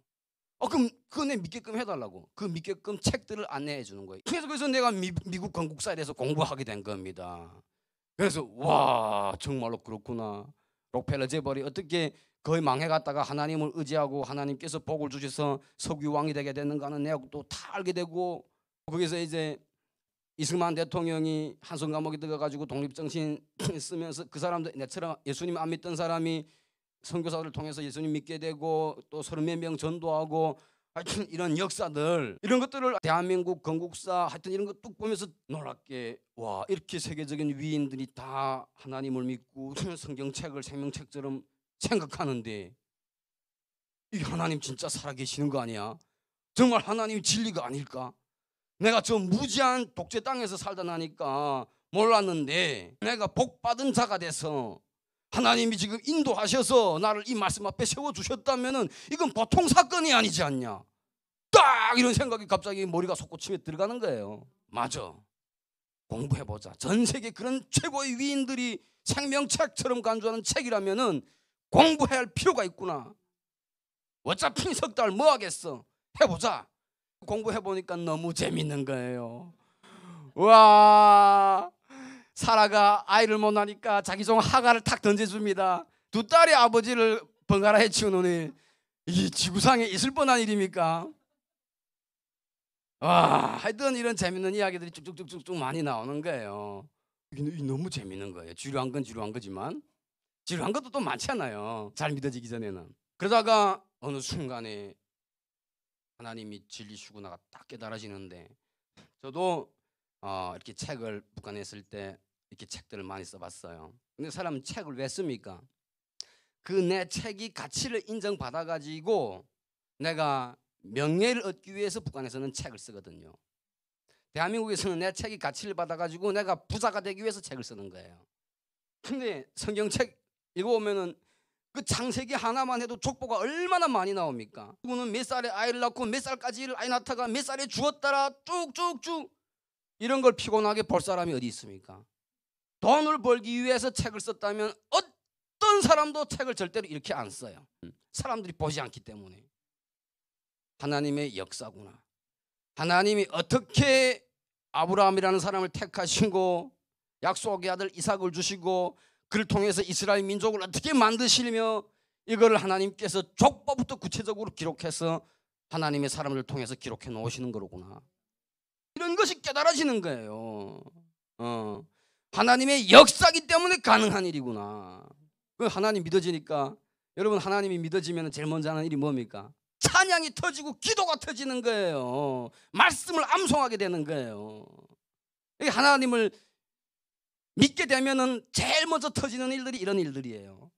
그럼 그거 내 믿게끔 해달라고. 그 믿게끔 책들을 안내해 주는 거예요. 그래서 내가 미국 건국사에 대해서 공부하게 된 겁니다. 그래서 와 정말로 그렇구나. 록펠러 재벌이 어떻게 거의 망해갔다가 하나님을 의지하고 하나님께서 복을 주셔서 석유왕이 되게 됐는가는 내용도 다 알게 되고. 거기서 이제 이승만 대통령이 한성 감옥에 들어가지고 독립정신 쓰면서 그 사람들 내처럼 예수님 안 믿던 사람이 선교사들을 통해서 예수님 믿게 되고 또 30몇 명 전도하고 하여튼 이런 역사들 이런 것들을 대한민국 건국사 하여튼 이런 거 뚝 보면서 놀랍게 와 이렇게 세계적인 위인들이 다 하나님을 믿고 성경책을 생명책처럼 생각하는데 이 하나님 진짜 살아계시는 거 아니야? 정말 하나님 진리가 아닐까? 내가 저 무지한 독재 땅에서 살다 나니까 몰랐는데 내가 복받은 자가 돼서 하나님이 지금 인도하셔서 나를 이 말씀 앞에 세워주셨다면 이건 보통 사건이 아니지 않냐. 딱 이런 생각이 갑자기 머리가 솟구치며 들어가는 거예요. 맞아. 공부해보자. 전 세계 그런 최고의 위인들이 생명책처럼 간주하는 책이라면 공부해야 할 필요가 있구나. 어차피 석 달 뭐 하겠어. 해보자. 공부해보니까 너무 재밌는 거예요. 와 사라가 아이를 못 낳으니까 자기 종 하가를 탁 던져줍니다. 두 딸이 아버지를 번갈아 해치우는 일, 이 지구상에 있을 뻔한 일입니까? 와, 하여튼 이런 재밌는 이야기들이 쭉쭉쭉쭉 많이 나오는 거예요. 이게 너무 재밌는 거예요. 지루한 건 지루한 거지만 지루한 것도 또 많잖아요. 잘 믿어지기 전에는. 그러다가 어느 순간에 하나님이 진리시구나가 딱 깨달아지는데, 저도 이렇게 책을 북한에 있을 때 이렇게 책들을 많이 써봤어요. 근데 사람은 책을 왜 씁니까? 그 내 책이 가치를 인정받아 가지고 내가 명예를 얻기 위해서 북한에서는 책을 쓰거든요. 대한민국에서는 내 책이 가치를 받아 가지고 내가 부자가 되기 위해서 책을 쓰는 거예요. 근데 성경책 읽어보면은 그 창세기 하나만 해도 족보가 얼마나 많이 나옵니까? 누구는 몇 살에 아이를 낳고 몇 살까지 아이 낳다가 몇 살에 죽었다라 쭉쭉쭉, 이런 걸 피곤하게 볼 사람이 어디 있습니까? 돈을 벌기 위해서 책을 썼다면 어떤 사람도 책을 절대로 이렇게 안 써요. 사람들이 보지 않기 때문에. 하나님의 역사구나. 하나님이 어떻게 아브라함이라는 사람을 택하시고 약속의 아들 이삭을 주시고 그를 통해서 이스라엘 민족을 어떻게 만드시며 이거를 하나님께서 족보부터 구체적으로 기록해서 하나님의 사람을 통해서 기록해 놓으시는 거로구나. 이런 것이 깨달아지는 거예요. 하나님의 역사이기 때문에 가능한 일이구나. 하나님 믿어지니까, 여러분 하나님이 믿어지면 제일 먼저 하는 일이 뭡니까? 찬양이 터지고 기도가 터지는 거예요. 말씀을 암송하게 되는 거예요. 하나님을 믿게 되면은 제일 먼저 터지는 일들이 이런 일들이에요.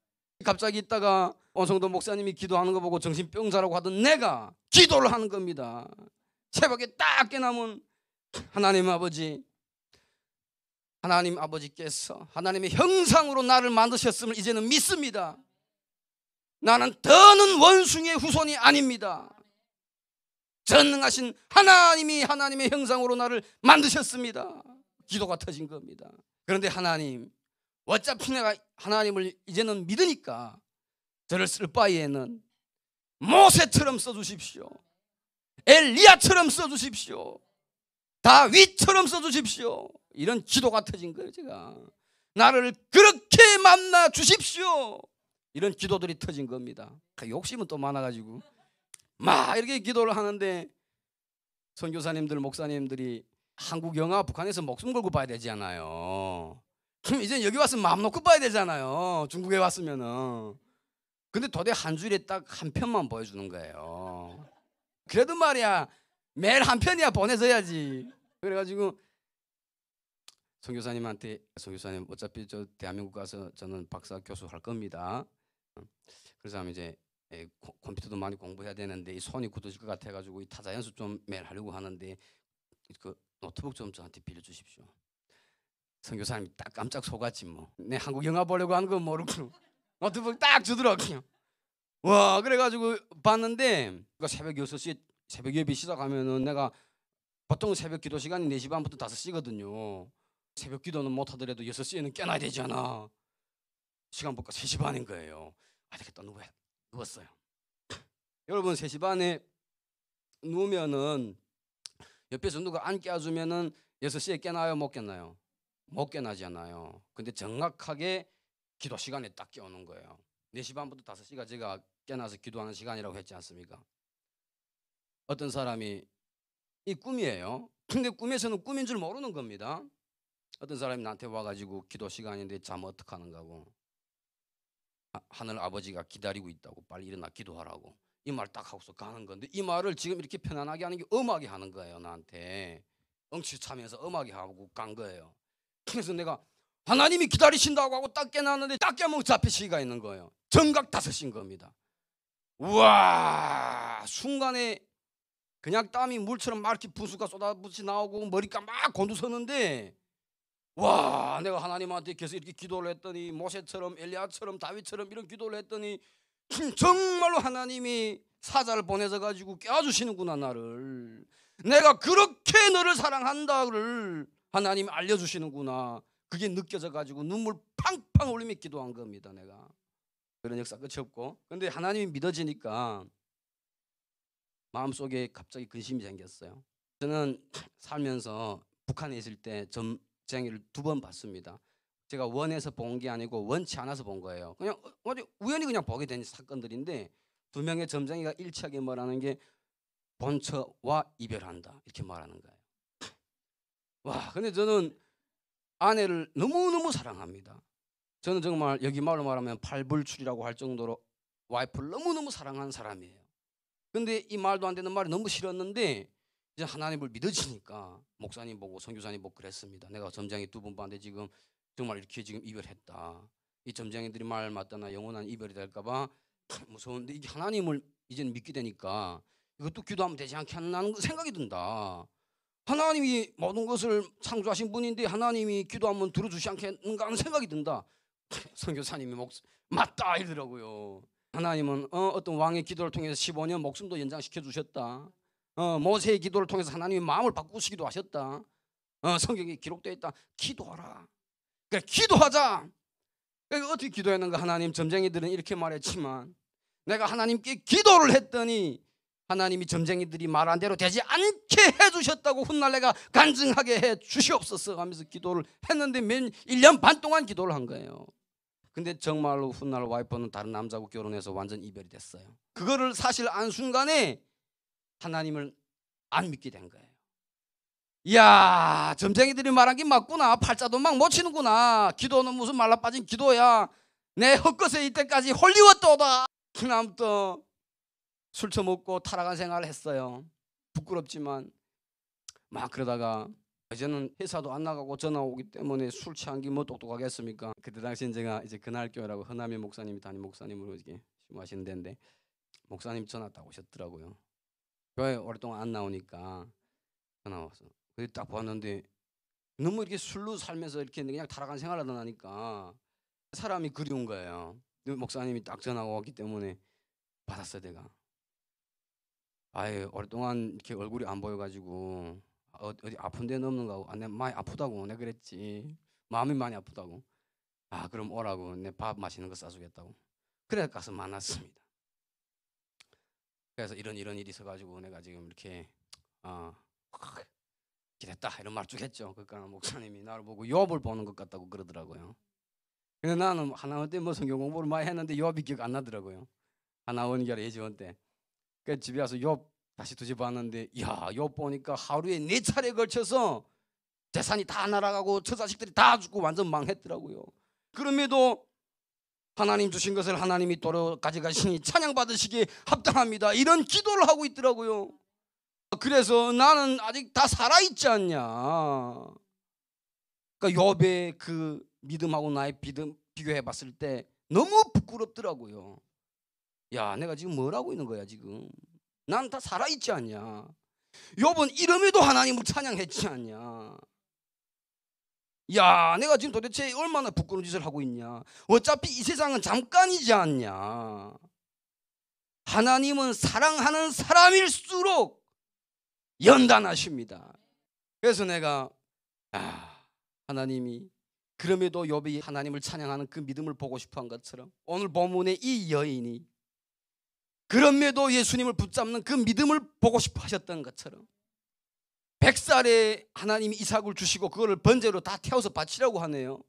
갑자기 있다가 원성도 목사님이 기도하는 거 보고 정신병자라고 하던 내가 기도를 하는 겁니다. 새벽에 딱 깨나면 하나님 아버지께서 하나님의 형상으로 나를 만드셨음을 이제는 믿습니다. 나는 더는 원숭이의 후손이 아닙니다. 전능하신 하나님이 하나님의 형상으로 나를 만드셨습니다. 기도가 터진 겁니다. 그런데 하나님, 어차피 내가 하나님을 이제는 믿으니까 저를 쓸 바에는 모세처럼 써주십시오. 엘리야처럼 써주십시오. 다윗처럼 써주십시오. 이런 기도가 터진 거예요. 제가 나를 그렇게 만나 주십시오. 이런 기도들이 터진 겁니다. 욕심은 또 많아가지고 막 이렇게 기도를 하는데, 선교사님들 목사님들이 한국 영화 북한에서 목숨 걸고 봐야 되잖아요. 그럼 이제 여기 와서 마음 놓고 봐야 되잖아요. 중국에 왔으면은. 근데 도대체 한 주일에 딱 한 편만 보여주는 거예요. 그래도 말이야 매일 한 편이야 보내줘야지. 그래가지고 선교사님한테, 선교사님 어차피 저 대한민국 가서 저는 박사 교수 할 겁니다. 그래서 하면 이제 컴퓨터도 많이 공부해야 되는데 이 손이 굳어질 것 같아가지고 이 타자 연습 좀 매일 하려고 하는데 그 노트북 좀 저한테 빌려주십시오. 선교사님이 딱 깜짝 속았지 뭐. 내 한국 영화 보려고 하는 거 모르고 노트북 딱 주더라고요. 와, 그래가지고 봤는데 새벽 6시에 새벽 예배 시작하면은 내가 보통 새벽 기도 시간이 4시 반부터 5시거든요. 새벽 기도는 못하더라도 6시에는 깨나야 되잖아. 시간 보니까 3시 반인 거예요. 아, 되겠다. 누웠어요. 여러분 3시 반에 누우면은 옆에서 누가 안 깨워주면은 6시에 깨나요? 못 깨나요? 못 깨나잖아요. 근데 정확하게 기도 시간에 딱 깨우는 거예요. 4시 반부터 5시가 제가 깨나서 기도하는 시간이라고 했지 않습니까? 어떤 사람이 이 꿈이에요. 근데 꿈에서는 꿈인 줄 모르는 겁니다. 어떤 사람이 나한테 와가지고 기도 시간인데 잠 어떡하는가 하고, 하늘 아버지가 기다리고 있다고, 빨리 일어나 기도하라고 이 말 딱 하고서 가는 건데, 이 말을 지금 이렇게 편안하게 하는 게 엄하게 하는 거예요. 나한테 엉치 차면서 엄하게 하고 간 거예요. 그래서 내가 하나님이 기다리신다고 하고 딱 깨놨는데 딱 깨면 그 앞에 시가 있는 거예요. 정각 5시인 겁니다. 우와, 순간에 그냥 땀이 물처럼 막 이렇게 분수가 쏟아붓이 나오고 머리가 막 곤두서는데, 와, 내가 하나님한테 계속 이렇게 기도를 했더니 모세처럼 엘리야처럼 다윗처럼 이런 기도를 했더니 정말로 하나님이 사자를 보내서 가지고 깨워주시는구나. 나를, 내가 그렇게 너를 사랑한다를 하나님이 알려주시는구나. 그게 느껴져 가지고 눈물 팡팡 흘리며 기도한 겁니다. 내가 그런 역사 끝이 없고. 근데 하나님이 믿어지니까 마음속에 갑자기 근심이 생겼어요. 저는 살면서 북한에 있을 때 점쟁이를 2번 봤습니다. 제가 원해서 본 게 아니고 원치 않아서 본 거예요. 그냥 우연히 그냥 보게 된 사건들인데 두 명의 점쟁이가 일치하게 말하는 게 본처와 이별한다 이렇게 말하는 거예요. 와, 근데 저는 아내를 너무너무 사랑합니다. 저는 정말 여기 말로 말하면 팔불출이라고 할 정도로 와이프를 너무너무 사랑하는 사람이에요. 근데 이 말도 안 되는 말이 너무 싫었는데 이제 하나님을 믿어지니까 목사님 보고 선교사님 보고 그랬습니다. 내가 점쟁이 두 번 봤는데 지금 정말 이렇게 지금 이별했다. 이 점쟁이들이 말 맞다나 영원한 이별이 될까봐 무서운데 이게 하나님을 이제는 믿게 되니까 이것도 기도하면 되지 않겠나는 생각이 든다. 하나님이 모든 것을 창조하신 분인데 하나님이 기도하면 들어주지 않겠는가 하는 생각이 든다. 선교사님이 맞다 이러더라고요. 하나님은 어떤 왕의 기도를 통해서 15년 목숨도 연장시켜 주셨다. 모세의 기도를 통해서 하나님이 마음을 바꾸시기도 하셨다. 성경에 기록되어 있다. 기도하라. 그러니까 기도하자. 그러니까 어떻게 기도했는가? 하나님, 점쟁이들은 이렇게 말했지만 내가 하나님께 기도를 했더니 하나님이 점쟁이들이 말한 대로 되지 않게 해주셨다고 훗날 내가 간증하게 해 주시옵소서 하면서 기도를 했는데 1년 반 동안 기도를 한 거예요. 근데 정말로 훗날 와이프는 다른 남자하고 결혼해서 완전 이별이 됐어요. 그거를 사실 안 순간에 하나님을 안 믿게 된 거예요. 이야, 점쟁이들이 말한 게 맞구나. 팔자도 막 못 치는구나. 기도는 무슨 말라빠진 기도야. 내 헛것에 이때까지 홀리웠도다. 그다음부터 술 처먹고 타락한 생활을 했어요. 부끄럽지만 막 그러다가 이제는 회사도 안 나가고 전화 오기 때문에 술 취한 게 뭐 똑똑하겠습니까? 그때 당시엔 제가 이제 그날교회라고 허남의 목사님이 담임 목사님으로 이렇게 심하시는 데인데 목사님 전화 딱 오셨더라고요. 교회 오랫동안 안 나오니까 전화 와서 그때 딱 봤는데 너무 이렇게 술로 살면서 이렇게 그냥 타락한 생활을 하니까 사람이 그리운 거예요. 목사님이 딱 전화가 왔기 때문에 받았어요. 내가 아예 오랫동안 이렇게 얼굴이 안 보여가지고 어디 아픈 데는 없는가 하고 내 많이 아프다고 내가 그랬지. 마음이 많이 아프다고. 그럼 오라고 내 밥 맛있는 거 싸주겠다고. 그래서 가서 만났습니다. 그래서 이런 일이 있어가지고 내가 지금 이렇게 기랬다 이런 말 쭉 했죠. 그러니까 목사님이 나를 보고 욥을 보는 것 같다고 그러더라고요. 근데 나는 하나원 때 뭐 성경 공부를 많이 했는데 욥이 기억 안 나더라고요. 하나원결 예지원 때. 그 집에 와서 욥 다시 뒤져봤는데 야, 욥 보니까 하루에 4차례에 걸쳐서 재산이 다 날아가고 처자식들이 다 죽고 완전 망했더라고요. 그럼에도 하나님 주신 것을 하나님이 도로 가져가시니 찬양받으시기에 합당합니다. 이런 기도를 하고 있더라고요. 그래서 나는 아직 다 살아있지 않냐. 그러니까 욥의 그 믿음하고 나의 믿음 비교해봤을 때 너무 부끄럽더라고요. 야, 내가 지금 뭘 하고 있는 거야 지금. 난 다 살아있지 않냐. 욥은 이름에도 하나님을 찬양했지 않냐. 야, 내가 지금 도대체 얼마나 부끄러운 짓을 하고 있냐. 어차피 이 세상은 잠깐이지 않냐. 하나님은 사랑하는 사람일수록 연단하십니다. 그래서 내가 하나님이 그럼에도 욥이 하나님을 찬양하는 그 믿음을 보고 싶어한 것처럼 오늘 본문의 이 여인이 그럼에도 예수님을 붙잡는 그 믿음을 보고 싶어 하셨던 것처럼 100살에 하나님이 이삭을 주시고 그거를 번제로 다 태워서 바치라고 하네요.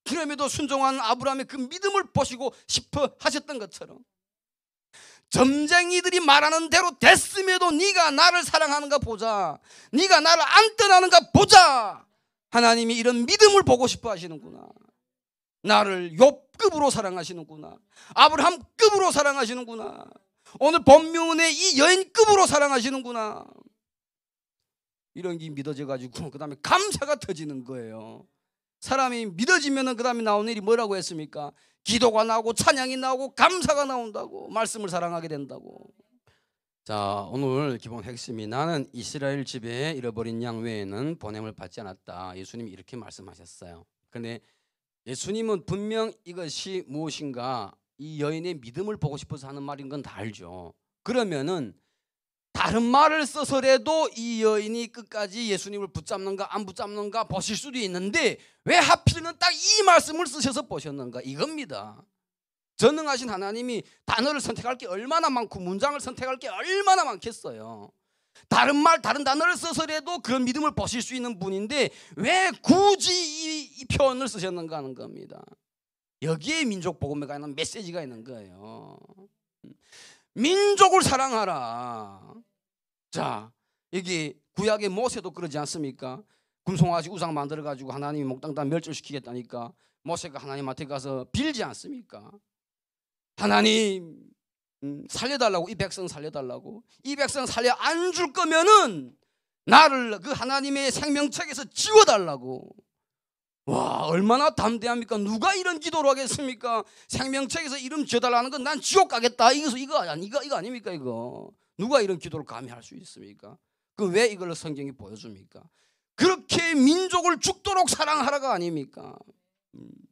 그럼에도 순종한 아브라함의 그 믿음을 보시고 싶어 하셨던 것처럼 점쟁이들이 말하는 대로 됐음에도 네가 나를 사랑하는가 보자. 네가 나를 안 떠나는가 보자. 하나님이 이런 믿음을 보고 싶어 하시는구나. 나를 욥급으로 사랑하시는구나. 아브라함급으로 사랑하시는구나. 오늘 본문의 이 여인급으로 사랑하시는구나. 이런 게 믿어져가지고 그 다음에 감사가 터지는 거예요. 사람이 믿어지면 그 다음에 나오는 일이 뭐라고 했습니까? 기도가 나오고 찬양이 나오고 감사가 나온다고. 말씀을 사랑하게 된다고. 자, 오늘 기본 핵심이 나는 이스라엘 집에 잃어버린 양 외에는 보냄을 받지 않았다. 예수님이 이렇게 말씀하셨어요. 그런데 예수님은 분명 이것이 무엇인가 이 여인의 믿음을 보고 싶어서 하는 말인 건 다 알죠. 그러면은 다른 말을 써서라도 이 여인이 끝까지 예수님을 붙잡는가 안 붙잡는가 보실 수도 있는데 왜 하필이면 딱 이 말씀을 쓰셔서 보셨는가 이겁니다. 전능하신 하나님이 단어를 선택할 게 얼마나 많고 문장을 선택할 게 얼마나 많겠어요. 다른 말 다른 단어를 써서라도 그런 믿음을 보실 수 있는 분인데 왜 굳이 이 표현을 쓰셨는가 하는 겁니다. 여기에 민족 복음에 관한 메시지가 있는 거예요. 민족을 사랑하라. 자, 여기 구약의 모세도 그러지 않습니까? 금송아지 우상 만들어 가지고 하나님이 몽땅 다 멸절시키겠다니까 모세가 하나님한테 가서 빌지 않습니까? 하나님 살려달라고, 이 백성 살려달라고. 이 백성 살려 안 줄 거면은 나를 그 하나님의 생명책에서 지워달라고. 와, 얼마나 담대합니까? 누가 이런 기도를 하겠습니까? 생명책에서 이름 지어달라는 건 난 지옥 가겠다. 이거 아닙니까? 이거 누가 이런 기도를 감히 할 수 있습니까? 그 왜 이걸 성경이 보여줍니까? 그렇게 민족을 죽도록 사랑하라가 아닙니까?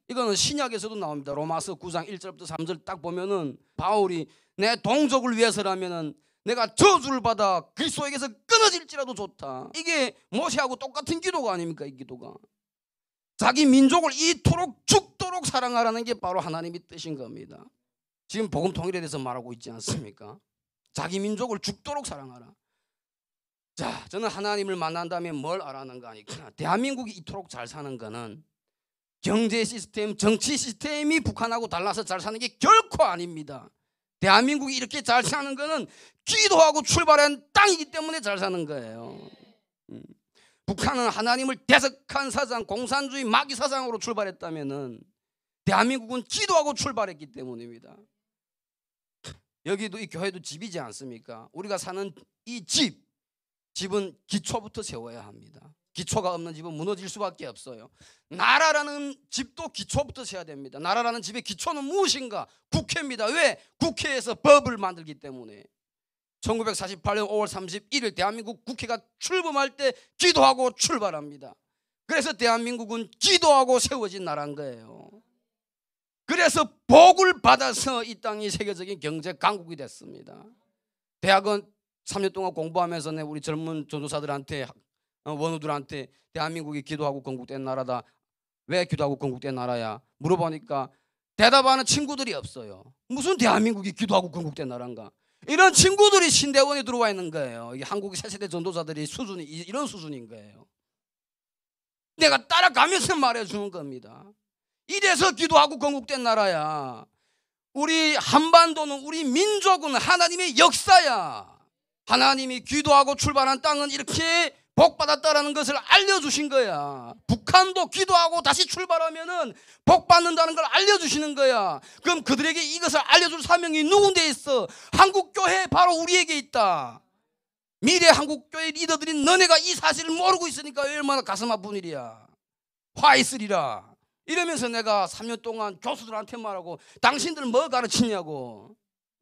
이거는 신약에서도 나옵니다. 로마서 9장 1절부터 3절 딱 보면은 바울이 내 동족을 위해서라면은 내가 저주를 받아 그리스도에게서 끊어질지라도 좋다. 이게 모세하고 똑같은 기도가 아닙니까? 이 기도가 자기 민족을 이토록 죽도록 사랑하라는 게 바로 하나님의 뜻인 겁니다. 지금 복음 통일에 대해서 말하고 있지 않습니까? 자기 민족을 죽도록 사랑하라. 자, 저는 하나님을 만난 다음에 뭘 알아는가 하니까 대한민국이 이토록 잘 사는 거는 경제 시스템, 정치 시스템이 북한하고 달라서 잘 사는 게 결코 아닙니다. 대한민국이 이렇게 잘 사는 거는 기도하고 출발한 땅이기 때문에 잘 사는 거예요. 북한은 하나님을 대적한 사상, 공산주의 마귀 사상으로 출발했다면은 대한민국은 기도하고 출발했기 때문입니다. 여기도 이 교회도 집이지 않습니까? 우리가 사는 이 집은 기초부터 세워야 합니다. 기초가 없는 집은 무너질 수밖에 없어요. 나라라는 집도 기초부터 세워야 됩니다. 나라라는 집의 기초는 무엇인가? 국회입니다. 왜? 국회에서 법을 만들기 때문에. 1948년 5월 31일 대한민국 국회가 출범할 때 기도하고 출발합니다. 그래서 대한민국은 기도하고 세워진 나라인 거예요. 그래서 복을 받아서 이 땅이 세계적인 경제 강국이 됐습니다. 대학원 3년 동안 공부하면서 우리 젊은 전도사들한테 원우들한테 대한민국이 기도하고 건국된 나라다. 왜 기도하고 건국된 나라야? 물어보니까 대답하는 친구들이 없어요. 무슨 대한민국이 기도하고 건국된 나라인가? 이런 친구들이 신대원에 들어와 있는 거예요. 이게 한국 새세대 전도사들이 수준이 이런 수준인 거예요. 내가 따라가면서 말해주는 겁니다. 이래서 기도하고 건국된 나라야. 우리 한반도는, 우리 민족은 하나님의 역사야. 하나님이 기도하고 출발한 땅은 이렇게 복받았다라는 것을 알려주신 거야. 북한도 기도하고 다시 출발하면은 복받는다는 걸 알려주시는 거야. 그럼 그들에게 이것을 알려줄 사명이 누군데 있어? 한국교회 바로 우리에게 있다. 미래 한국교회 리더들인 너네가 이 사실을 모르고 있으니까 얼마나 가슴 아픈 일이야. 화 있으리라. 이러면서 내가 3년 동안 교수들한테 말하고 당신들 뭐 가르치냐고.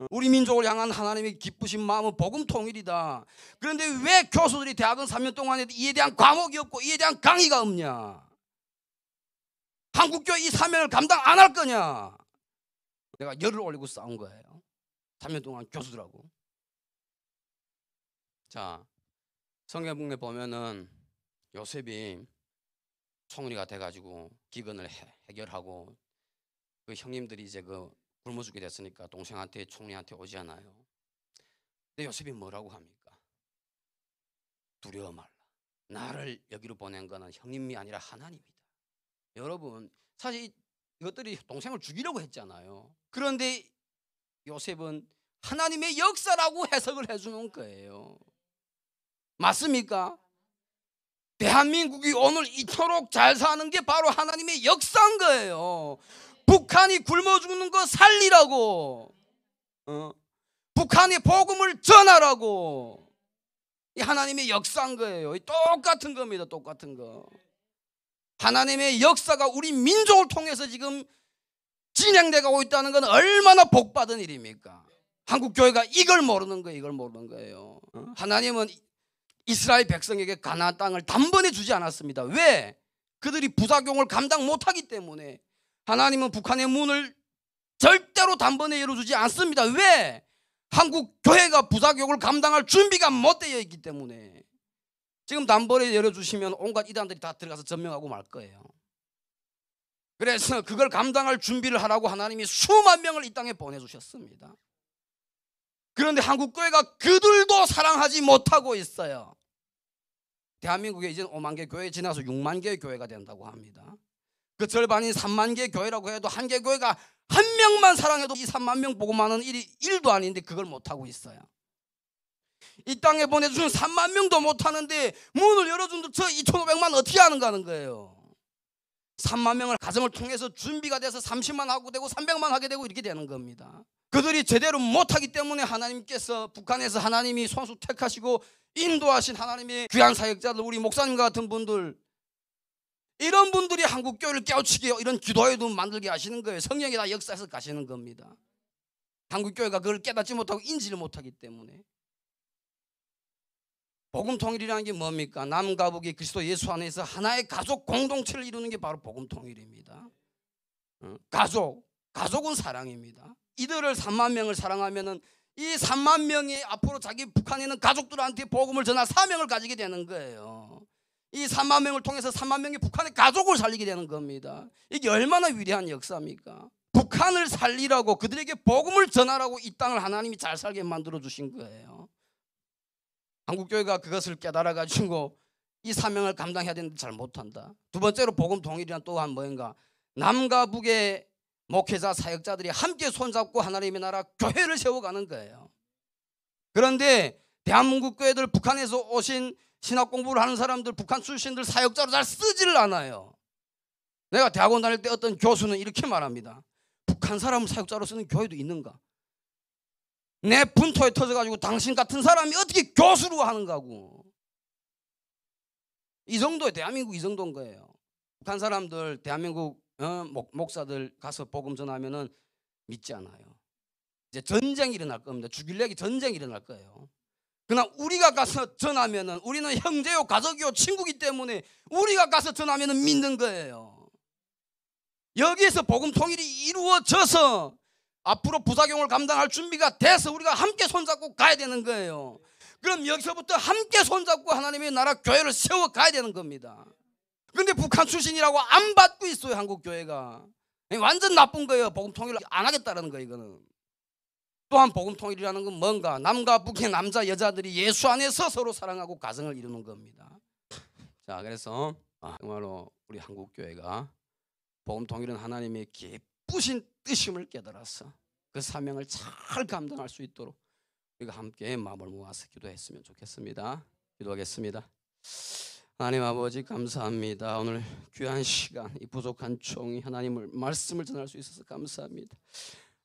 우리 민족을 향한 하나님의 기쁘신 마음은 복음 통일이다. 그런데 왜 교수들이 대학은 3년 동안에 이에 대한 과목이 없고 이에 대한 강의가 없냐? 한국교회 이 사명을 감당 안 할 거냐? 내가 열을 올리고 싸운 거예요. 3년 동안 교수들하고. 자, 성경에 보면은 요셉이 총리가 돼가지고 기근을 해결하고 그 형님들이 이제 굶어 죽게 됐으니까 동생한테 총리한테 오지 않아요. 근데 요셉이 뭐라고 합니까? 두려워 말라. 나를 여기로 보낸 거는 형님이 아니라 하나님이다. 여러분, 사실 이것들이 동생을 죽이려고 했잖아요. 그런데 요셉은 하나님의 역사라고 해석을 해주는 거예요. 맞습니까? 대한민국이 오늘 이토록 잘 사는 게 바로 하나님의 역사인 거예요. 북한이 굶어 죽는 거 살리라고, 북한의 복음을 전하라고. 이 하나님의 역사인 거예요. 똑같은 겁니다. 똑같은 거. 하나님의 역사가 우리 민족을 통해서 지금 진행되고 있다는 건 얼마나 복받은 일입니까? 한국 교회가 이걸 모르는 거예요. 이걸 모르는 거예요. 하나님은 이스라엘 백성에게 가나안 땅을 단번에 주지 않았습니다. 왜? 그들이 부작용을 감당 못하기 때문에. 하나님은 북한의 문을 절대로 단번에 열어주지 않습니다. 왜? 한국 교회가 부작용을 감당할 준비가 못 되어 있기 때문에. 지금 단번에 열어주시면 온갖 이단들이 다 들어가서 점령하고 말 거예요. 그래서 그걸 감당할 준비를 하라고 하나님이 수만 명을 이 땅에 보내주셨습니다. 그런데 한국교회가 그들도 사랑하지 못하고 있어요. 대한민국에 이제 5만 개 교회 지나서 6만 개의 교회가 된다고 합니다. 그 절반인 3만 개 교회라고 해도 한 개 교회가 한 명만 사랑해도 이 3만 명 복음하는 일이 1도 아닌데 그걸 못하고 있어요. 이 땅에 보내주신 3만 명도 못하는데 문을 열어준 저 2,500만 어떻게 하는가 하는 거예요. 3만 명을 가정을 통해서 준비가 돼서 30만 하고 되고 300만 하게 되고 이렇게 되는 겁니다. 그들이 제대로 못하기 때문에 하나님께서 북한에서 하나님이 손수 택하시고 인도하신 하나님의 귀한 사역자들, 우리 목사님과 같은 분들, 이런 분들이 한국교회를 깨우치게 이런 기도회도 만들게 하시는 거예요. 성령이 다 역사해서 가시는 겁니다. 한국교회가 그걸 깨닫지 못하고 인지를 못하기 때문에. 복음통일이라는 게 뭡니까? 남과 북이 그리스도 예수 안에서 하나의 가족 공동체를 이루는 게 바로 복음통일입니다. 가족은 사랑입니다. 이들을 3만 명을 사랑하면은 이 3만 명이 앞으로 자기 북한에 있는 가족들한테 복음을 전할 사명을 가지게 되는 거예요. 이 3만 명을 통해서 3만 명이 북한의 가족을 살리게 되는 겁니다. 이게 얼마나 위대한 역사입니까? 북한을 살리라고, 그들에게 복음을 전하라고 이 땅을 하나님이 잘 살게 만들어 주신 거예요. 한국교회가 그것을 깨달아 가지고 이 사명을 감당해야 되는데 잘 못한다. 두 번째로 복음 통일이란 또한 뭐인가? 남과 북의 목회자 사역자들이 함께 손잡고 하나님의 나라 교회를 세워가는 거예요. 그런데 대한민국 교회들, 북한에서 오신 신학 공부를 하는 사람들, 북한 출신들 사역자로 잘 쓰지를 않아요. 내가 대학원 다닐 때 어떤 교수는 이렇게 말합니다. 북한 사람을 사역자로 쓰는 교회도 있는가? 내 분토에 터져가지고 당신 같은 사람이 어떻게 교수로 하는가고. 이 정도에 대한민국 이 정도인 거예요. 북한 사람들, 대한민국 목사들 가서 복음 전하면은 믿지 않아요. 이제 전쟁이 일어날 겁니다. 죽일래기 전쟁이 일어날 거예요. 그러나 우리가 가서 전하면은, 우리는 형제요 가족이요 친구기 때문에 우리가 가서 전하면은 믿는 거예요. 여기에서 복음 통일이 이루어져서 앞으로 부작용을 감당할 준비가 돼서 우리가 함께 손잡고 가야 되는 거예요. 그럼 여기서부터 함께 손잡고 하나님의 나라 교회를 세워 가야 되는 겁니다. 그런데 북한 출신이라고 안 받고 있어요. 한국 교회가 완전 나쁜 거예요. 복음 통일을 안 하겠다는 거예요. 이거는. 또한 복음 통일이라는 건 뭔가? 남과 북의 남자 여자들이 예수 안에서 서로 사랑하고 가정을 이루는 겁니다. 자, 그래서 정말로 우리 한국 교회가 복음 통일은 하나님의 기쁘신 뜻임을 깨달아서 그 사명을 잘 감당할 수 있도록 우리가 함께 마음을 모아서 기도했으면 좋겠습니다. 기도하겠습니다. 하나님 아버지 감사합니다. 오늘 귀한 시간, 이 부족한 종이 하나님을 말씀을 전할 수 있어서 감사합니다.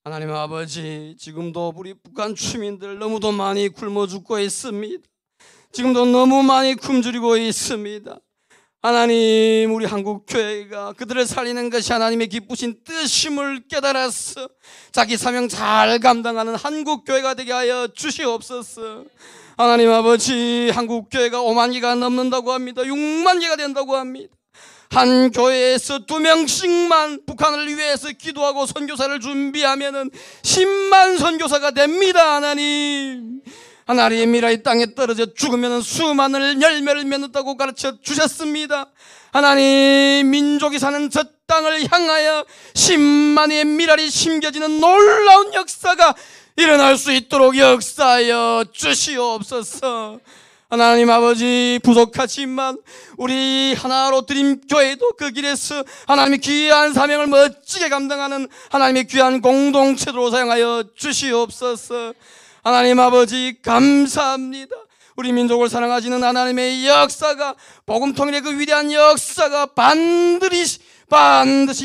하나님 아버지, 지금도 우리 북한 주민들 너무도 많이 굶어 죽고 있습니다. 지금도 너무 많이 굶주리고 있습니다. 하나님, 우리 한국교회가 그들을 살리는 것이 하나님의 기쁘신 뜻임을 깨달아서 자기 사명 잘 감당하는 한국교회가 되게 하여 주시옵소서. 하나님 아버지, 한국교회가 5만 개가 넘는다고 합니다. 6만 개가 된다고 합니다. 한 교회에서 2명씩만 북한을 위해서 기도하고 선교사를 준비하면은 10만 선교사가 됩니다. 하나님 미라 이 땅에 떨어져 죽으면 수많은 열매를 맺는다고 가르쳐 주셨습니다. 하나님, 민족이 사는 저 땅을 향하여 10만의 미랄이 심겨지는 놀라운 역사가 일어날 수 있도록 역사하여 주시옵소서. 하나님 아버지, 부족하지만 우리 하나로 드림 교회도 그 길에서 하나님의 귀한 사명을 멋지게 감당하는 하나님의 귀한 공동체로 사용하여 주시옵소서. 하나님 아버지 감사합니다. 우리 민족을 사랑하시는 하나님의 역사가, 복음 통일의 그 위대한 역사가 반드시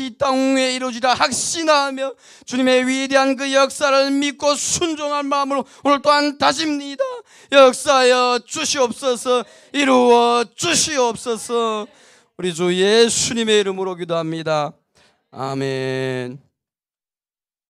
이 땅에 이루어지라 확신하며 주님의 위대한 그 역사를 믿고 순종할 마음으로 오늘 또한 다짐니다. 역사하여 주시옵소서. 이루어 주시옵소서. 우리 주 예수님의 이름으로 기도합니다. 아멘.